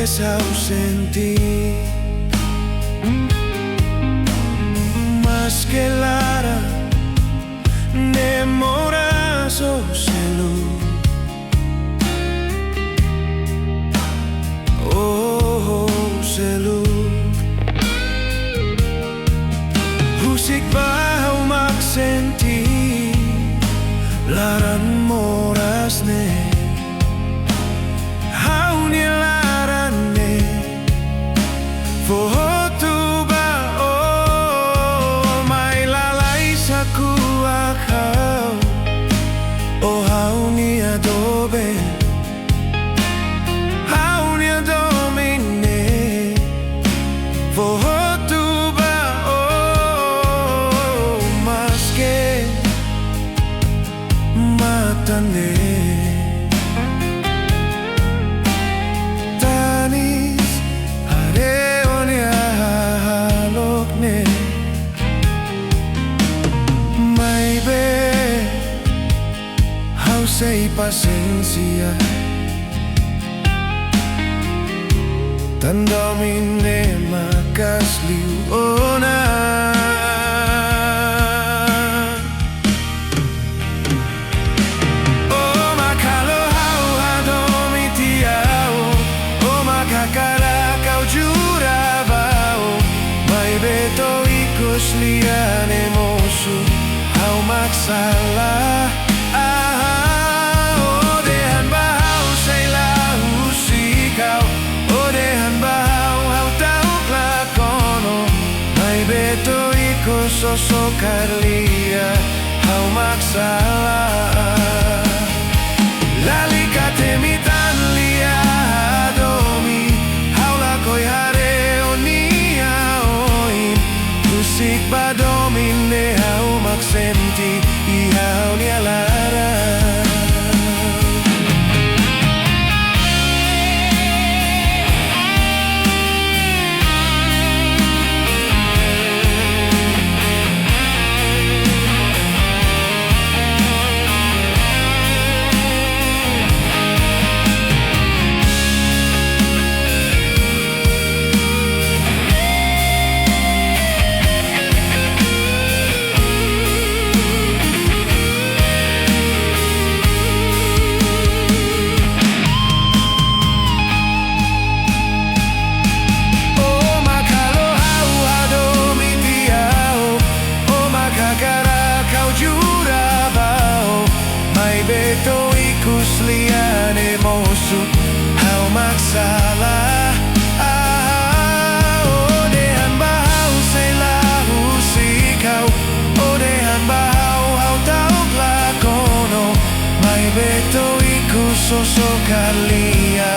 veces ausente, más que lara demoras o celu. Oh celu husik bahau maksenti laran moras ne haunya laran ne foto ba oh mai lalai saku akau oh haunya dobe haunya domine foto ba oh maske matane tanis hareonya halokne mai be hau sei pasencia tandomine makasliu ona. Liane mosu hau maksalah odehan bahau sei lahu sikau odehan bahau hau tau klakono mai beto iko sosok karlia hau maksalah lali katemi tan lia Hadomi hau lakoi hareonia oin musik badomine hau maksenti ihau nia lara beto ikus liane mosu hau maksalah odehan bahau sei lahu sikau odehan bahau hau tau klakono mai beto ikus sosok karlia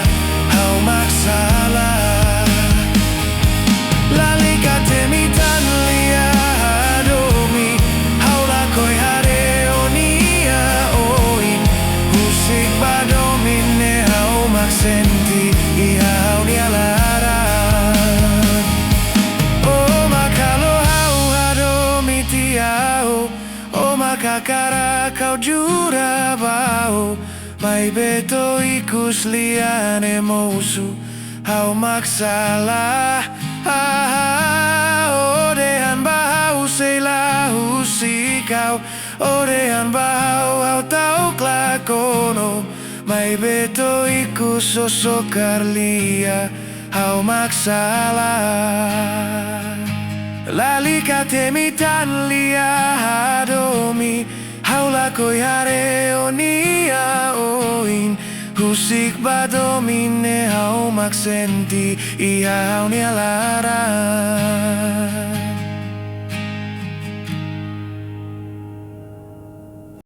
hau maksalah lali katemi tan lia Hadomi hau lakoi hareonia musik badomine hau maksenti ihau nia lara oh makalo hau Hadomi tiau oh makakara kau jura bau mai beto ikus liane mosu hau maksalah odehan bahau sei lahu sikau odehan bahau hau tau klakono mai beto ikus sosok karlia hau maksalah lali katemi tan lia Hadomi hau lakoi hareonia oin husik badomine hau maksenti ihau nia lara